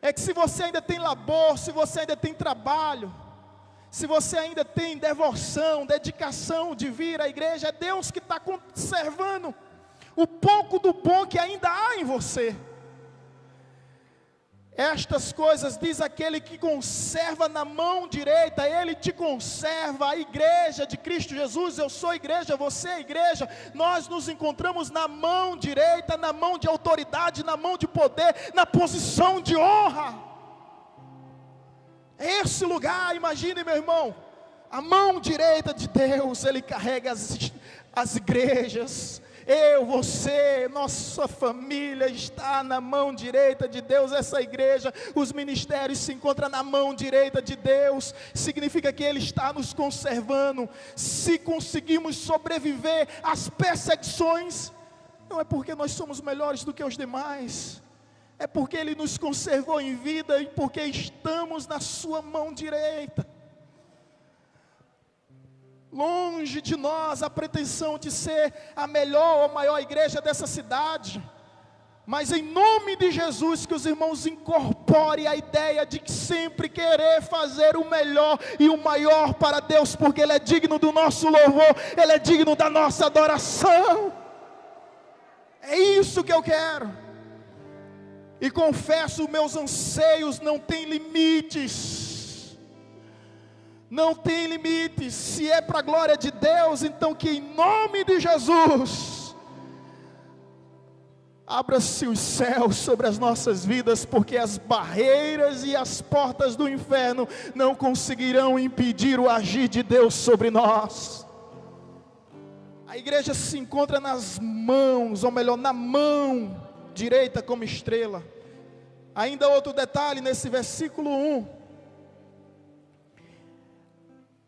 É que se você ainda tem labor, se você ainda tem trabalho, se você ainda tem devoção, dedicação de vir à igreja, é Deus que está conservando o pouco do bom que ainda há em você. Estas coisas diz aquele que conserva na mão direita, Ele te conserva. A igreja de Cristo Jesus, eu sou igreja, você é igreja, nós nos encontramos na mão direita, na mão de autoridade, na mão de poder, na posição de honra. É esse lugar, imagine, meu irmão, a mão direita de Deus. Ele carrega as igrejas. Eu, você, nossa família está na mão direita de Deus. Essa igreja, os ministérios se encontram na mão direita de Deus. Significa que Ele está nos conservando. Se conseguimos sobreviver às perseguições, não é porque nós somos melhores do que os demais, é porque Ele nos conservou em vida e porque estamos na sua mão direita. Longe de nós a pretensão de ser a melhor ou maior igreja dessa cidade, mas em nome de Jesus que os irmãos incorporem a ideia de sempre querer fazer o melhor e o maior para Deus, porque Ele é digno do nosso louvor, Ele é digno da nossa adoração. É isso que eu quero, e confesso, meus anseios não têm limites. Não tem limite. Se é para a glória de Deus, então que em nome de Jesus abra-se os céus sobre as nossas vidas, porque as barreiras e as portas do inferno não conseguirão impedir o agir de Deus sobre nós. A igreja se encontra nas mãos, ou melhor, na mão direita como estrela. Ainda outro detalhe nesse versículo 1: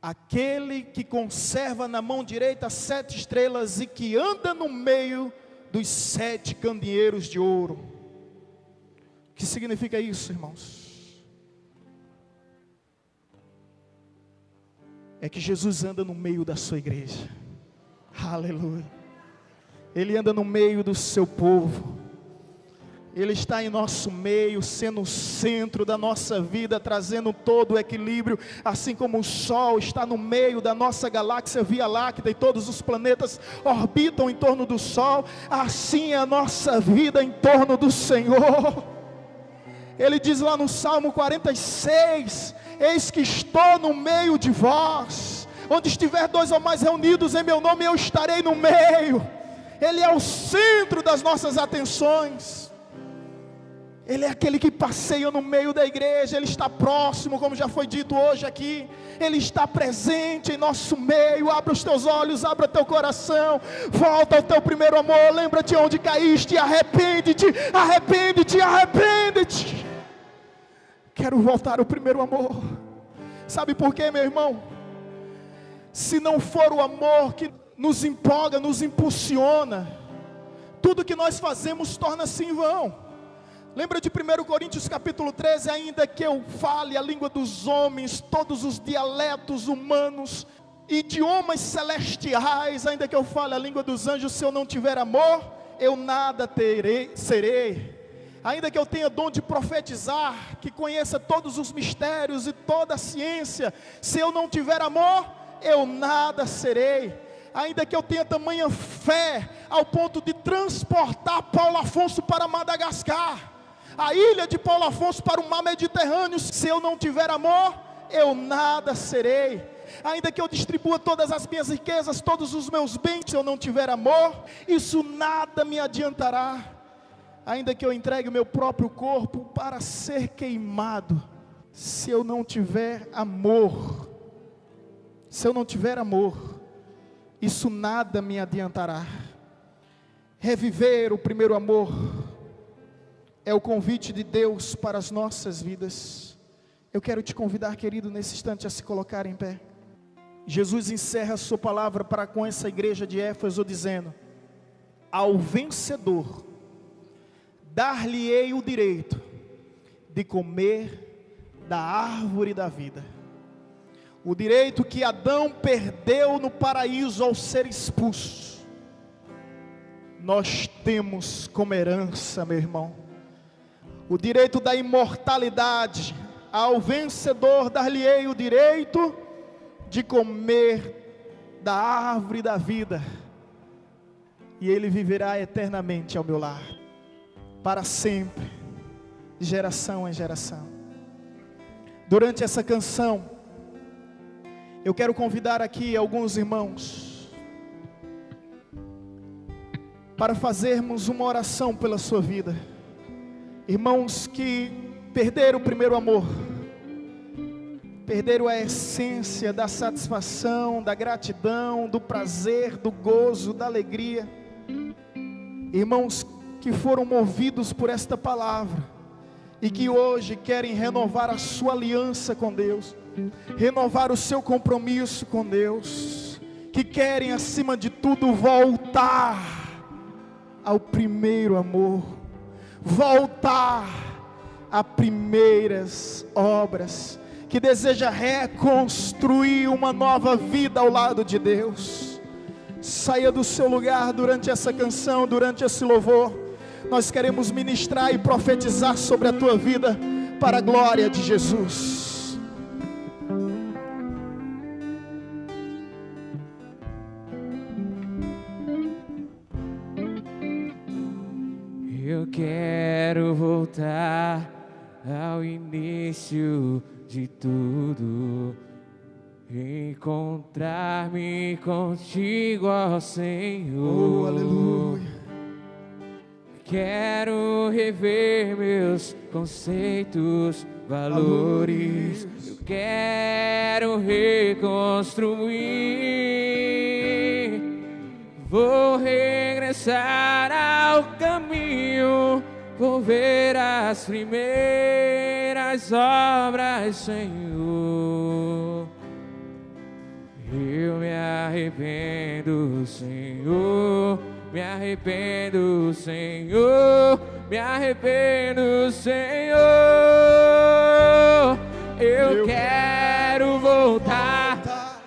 aquele que conserva na mão direita 7 estrelas e que anda no meio dos 7 candeeiros de ouro. O que significa isso, irmãos? É que Jesus anda no meio da sua igreja. Aleluia. Ele anda no meio do seu povo. Ele está em nosso meio, sendo o centro da nossa vida, trazendo todo o equilíbrio, assim como o Sol está no meio da nossa galáxia Via Láctea e todos os planetas orbitam em torno do Sol, assim é a nossa vida em torno do Senhor. Ele diz lá no Salmo 46, eis que estou no meio de vós, onde estiver 2 ou mais reunidos em meu nome, eu estarei no meio. Ele é o centro das nossas atenções. Ele é aquele que passeia no meio da igreja. Ele está próximo, como já foi dito hoje aqui. Ele está presente em nosso meio. Abra os teus olhos, abra teu coração, volta ao teu primeiro amor. Lembra-te onde caíste, arrepende-te, arrepende-te, arrepende-te. Quero voltar ao primeiro amor. Sabe por quê, meu irmão? Se não for o amor que nos empolga, nos impulsiona, tudo que nós fazemos torna-se em vão. Lembra de 1 Coríntios capítulo 13, ainda que eu fale a língua dos homens, todos os dialetos humanos, idiomas celestiais, ainda que eu fale a língua dos anjos, se eu não tiver amor, eu nada serei. Ainda que eu tenha dom de profetizar, que conheça todos os mistérios e toda a ciência, se eu não tiver amor, eu nada serei. Ainda que eu tenha tamanha fé, ao ponto de transportar Paulo Afonso para Madagascar, a ilha de Paulo Afonso para o mar Mediterrâneo, se eu não tiver amor, eu nada serei. Ainda que eu distribua todas as minhas riquezas, todos os meus bens, se eu não tiver amor, isso nada me adiantará. Ainda que eu entregue o meu próprio corpo para ser queimado, se eu não tiver amor, isso nada me adiantará. Reviver o primeiro amor é o convite de Deus para as nossas vidas. Eu quero te convidar, querido, nesse instante a se colocar em pé. Jesus encerra a sua palavra para com essa igreja de Éfeso dizendo: ao vencedor dar-lhe-ei o direito de comer da árvore da vida. O direito que Adão perdeu no paraíso ao ser expulso, nós temos como herança, meu irmão. O direito da imortalidade. Ao vencedor dar-lhe-ei o direito de comer da árvore da vida, e ele viverá eternamente ao meu lado, para sempre, de geração em geração. Durante essa canção, eu quero convidar aqui alguns irmãos para fazermos uma oração pela sua vida. Irmãos que perderam o primeiro amor, perderam a essência da satisfação, da gratidão, do prazer, do gozo, da alegria. Irmãos que foram movidos por esta palavra e que hoje querem renovar a sua aliança com Deus, renovar o seu compromisso com Deus, que querem acima de tudo voltar ao primeiro amor, voltar a primeiras obras, que deseja reconstruir uma nova vida ao lado de Deus. Saia do seu lugar durante essa canção, durante esse louvor. Nós queremos ministrar e profetizar sobre a tua vida para a glória de Jesus. Eu quero voltar ao início de tudo, encontrar-me contigo, ó Senhor. Oh, aleluia. Quero rever meus conceitos, valores. Eu quero reconstruir. Vou regressar ao caminho, vou ver as primeiras obras, Senhor. Eu me arrependo, Senhor. Me arrependo, Senhor. Me arrependo, Senhor. Eu quero voltar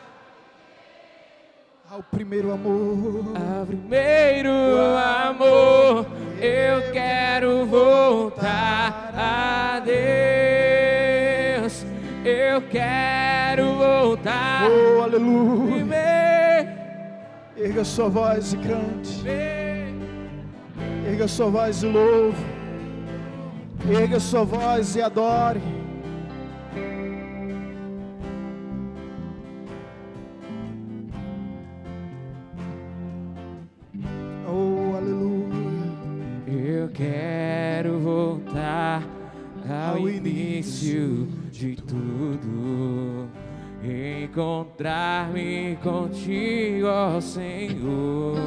ao primeiro amor. Ao primeiro amor. Eu quero voltar a Deus. Eu quero voltar. Oh, aleluia. Erga sua voz e cante. Erga sua voz e louve. Erga sua voz e adore. Oh, aleluia. Eu quero voltar ao início de tudo, encontrar-me contigo, ó Senhor.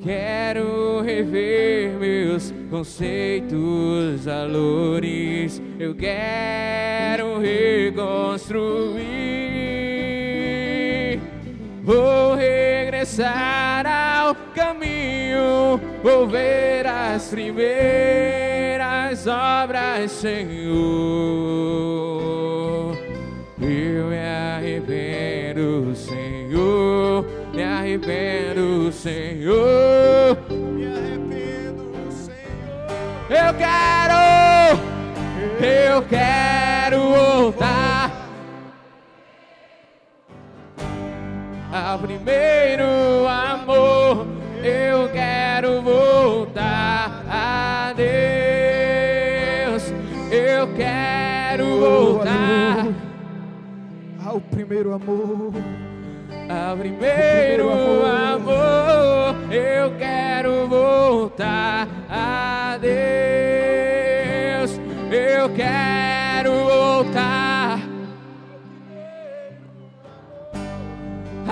Quero rever meus conceitos, valores. Eu quero reconstruir. Vou regressar ao caminho. caminho, vou ver as primeiras obras, Senhor. Eu me arrependo, Senhor, me arrependo, Senhor. Me arrependo, Senhor. Eu quero voltar ao primeiro amor. Eu quero voltar a Deus. Eu quero voltar ao primeiro amor. Ao primeiro amor. Eu quero voltar a Deus. Eu quero voltar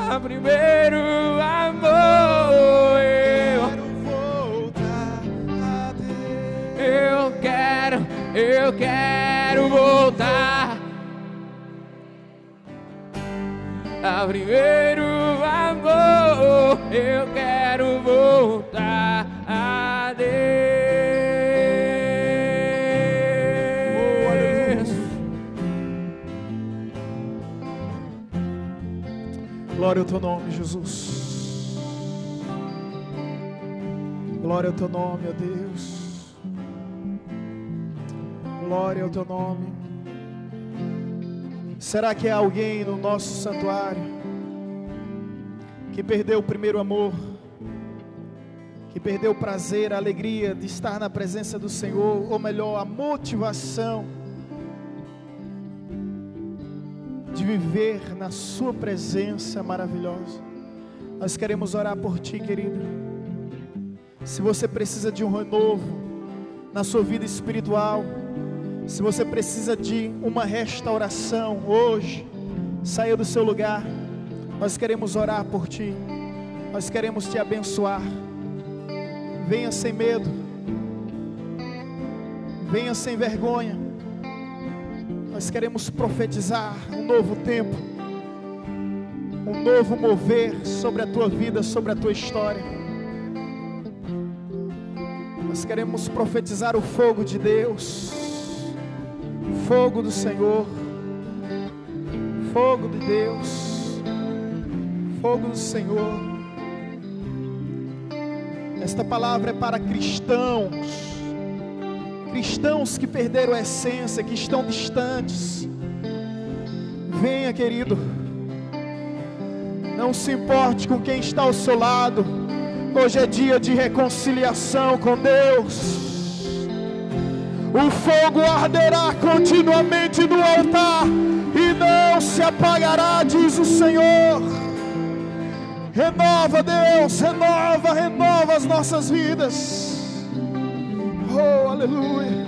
ao primeiro amor. Eu quero voltar ao primeiro amor. Eu quero voltar a Deus. Glória ao teu nome, Jesus. Glória ao teu nome, ó Deus. Glória ao teu nome. Será que há alguém no nosso santuário que perdeu o primeiro amor, que perdeu o prazer, a alegria de estar na presença do Senhor, ou melhor, a motivação de viver na sua presença maravilhosa? Nós queremos orar por ti, querido. Se você precisa de um renovo na sua vida espiritual, se você precisa de uma restauração hoje, saia do seu lugar. Nós queremos orar por ti. Nós queremos te abençoar. Venha sem medo. Venha sem vergonha. Nós queremos profetizar um novo tempo, um novo mover sobre a tua vida, sobre a tua história. Nós queremos profetizar o fogo de Deus, fogo do Senhor, fogo de Deus, fogo do Senhor. Esta palavra é para cristãos que perderam a essência, que estão distantes. Venha, querido, não se importe com quem está ao seu lado. Hoje é dia de reconciliação com Deus. O fogo arderá continuamente no altar e não se apagará, diz o Senhor. Renova, Deus, renova as nossas vidas. Oh, aleluia.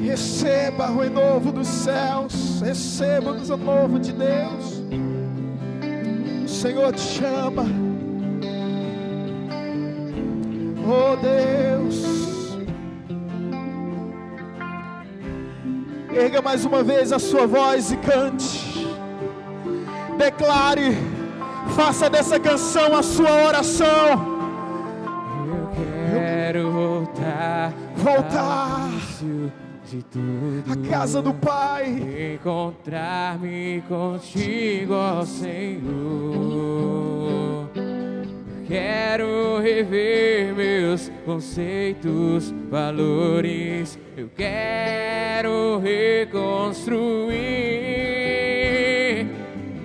Receba o renovo dos céus, receba o renovo de Deus. O Senhor te chama. Oh, Deus. Erga mais uma vez a sua voz e cante. Declare, faça dessa canção a sua oração. Eu quero voltar de tudo, à casa do Pai, encontrar-me contigo, ó Senhor. Quero rever meus conceitos, valores. Eu quero reconstruir.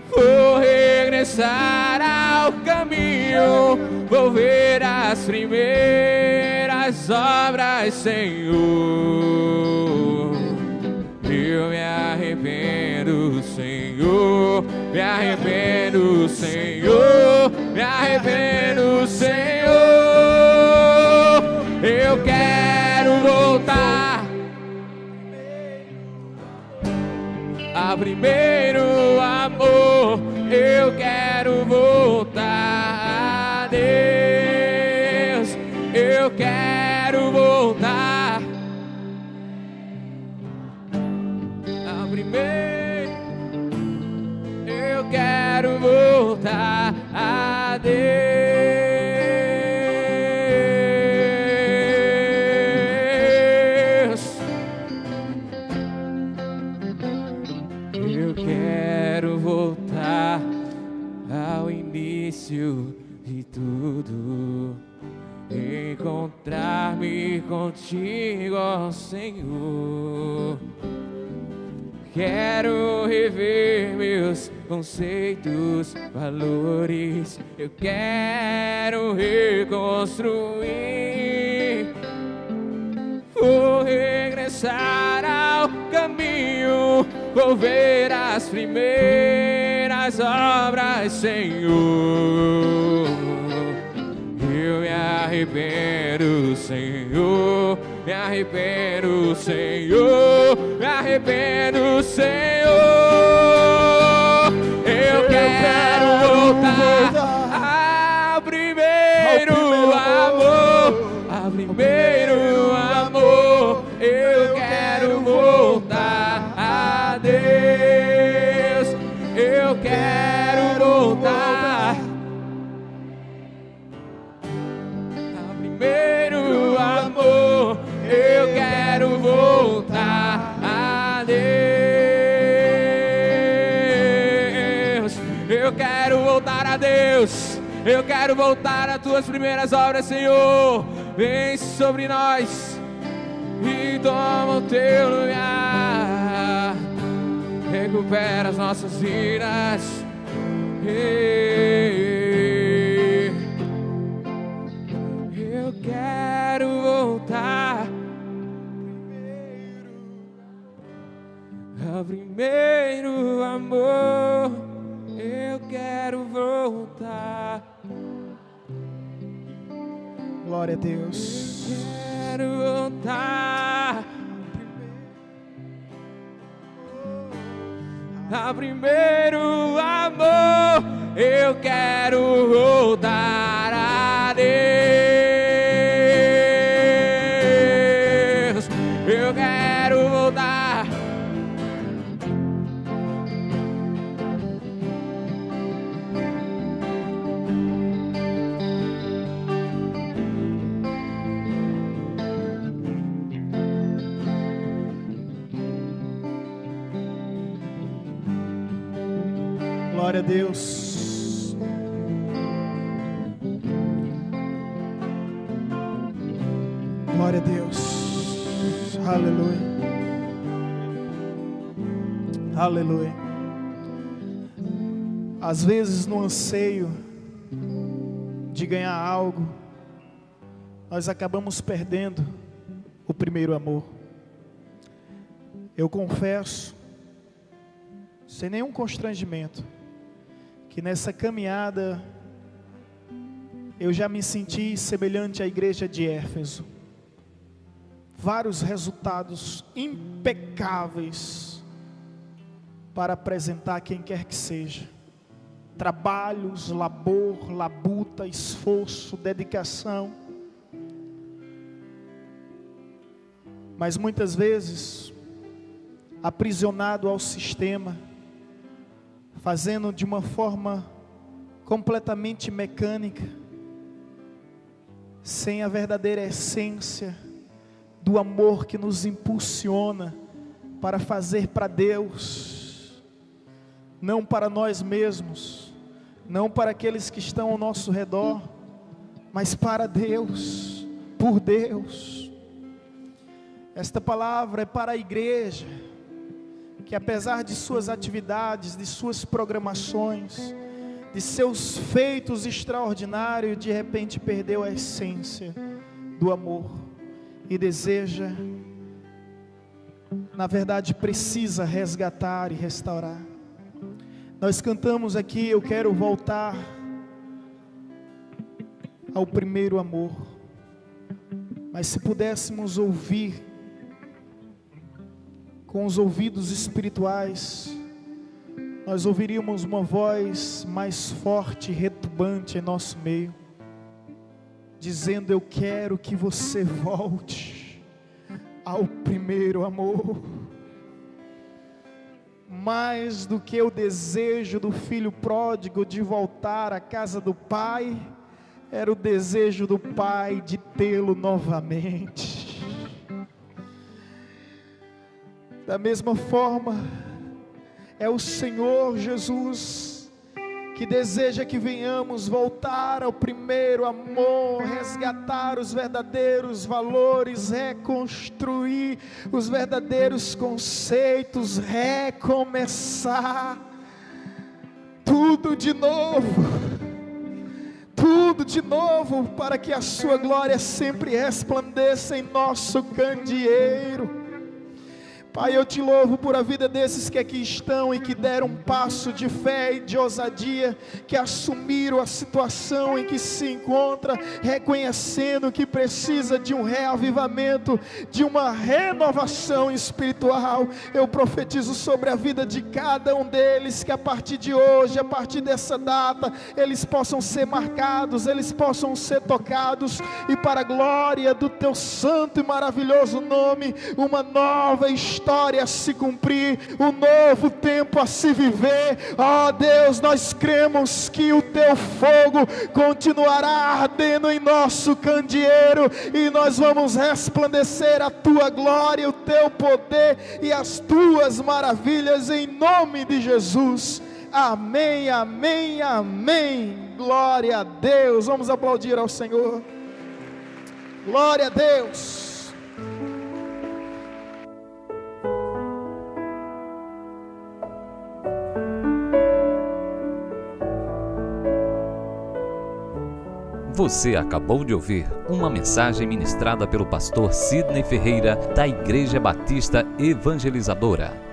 Vou regressar ao caminho, vou ver as primeiras obras, Senhor. Eu me arrependo, Senhor. Me arrependo, Senhor. Me arrependo, Senhor. Eu quero voltar ao primeiro amor. Eu quero voltar a Deus. Eu quero voltar ao primeiro. Eu quero voltar a Deus. Eu quero voltar ao início de tudo, encontrar-me contigo, ó Senhor. Quero rever meus conceitos, valores. Eu quero reconstruir. Vou regressar ao caminho, vou ver as primeiras obras, Senhor. Eu me arrependo, Senhor, me arrependo, Senhor, me arrependo, Senhor. Eu quero voltar ao primeiro amor, ao primeiro amor. Eu quero voltar a Deus, eu quero voltar ao primeiro amor. Eu quero voltar a Deus, eu quero voltar a Deus, eu quero voltar às tuas primeiras obras, Senhor. Vem sobre nós e toma o teu lugar, recupera as nossas vidas. Eu quero voltar ao primeiro amor. Eu quero voltar. Glória a Deus. Quero voltar ao primeiro amor. Eu quero voltar a Deus. Eu quero voltar. Glória a Deus. Glória a Deus. Aleluia. Aleluia. Às vezes, no anseio de ganhar algo, nós acabamos perdendo o primeiro amor. Eu confesso, sem nenhum constrangimento, que nessa caminhada eu já me senti semelhante à igreja de Éfeso. Vários resultados impecáveis para apresentar a quem quer que seja. Trabalhos, labor, labuta, esforço, dedicação. Mas muitas vezes, aprisionado ao sistema, fazendo de uma forma completamente mecânica, sem a verdadeira essência do amor que nos impulsiona para fazer para Deus, não para nós mesmos, não para aqueles que estão ao nosso redor, mas para Deus, por Deus. Esta palavra é para a igreja, que apesar de suas atividades, de suas programações, de seus feitos extraordinários, de repente perdeu a essência do amor e deseja, na verdade precisa resgatar e restaurar. Nós cantamos aqui, eu quero voltar ao primeiro amor, mas se pudéssemos ouvir com os ouvidos espirituais, nós ouviríamos uma voz mais forte e retumbante em nosso meio, dizendo: eu quero que você volte ao primeiro amor. Mais do que o desejo do filho pródigo de voltar à casa do pai, era o desejo do pai de tê-lo novamente. Da mesma forma, é o Senhor Jesus, que deseja que venhamos voltar ao primeiro amor, resgatar os verdadeiros valores, reconstruir os verdadeiros conceitos, recomeçar tudo de novo, para que a sua glória sempre resplandeça em nosso candeeiro. Pai, eu te louvo por a vida desses que aqui estão e que deram um passo de fé e de ousadia, que assumiram a situação em que se encontra, reconhecendo que precisa de um reavivamento, de uma renovação espiritual. Eu profetizo sobre a vida de cada um deles, que a partir de hoje, a partir dessa data, eles possam ser marcados, eles possam ser tocados, e para a glória do teu santo e maravilhoso nome, uma nova história a se cumprir, um novo tempo a se viver. Ó Deus, nós cremos que o teu fogo continuará ardendo em nosso candeeiro, e nós vamos resplandecer a tua glória, o teu poder e as tuas maravilhas, em nome de Jesus. Amém, amém, amém. Glória a Deus. Vamos aplaudir ao Senhor. Glória a Deus. Você acabou de ouvir uma mensagem ministrada pelo pastor Sidney Ferreira, da Igreja Batista Evangelizadora.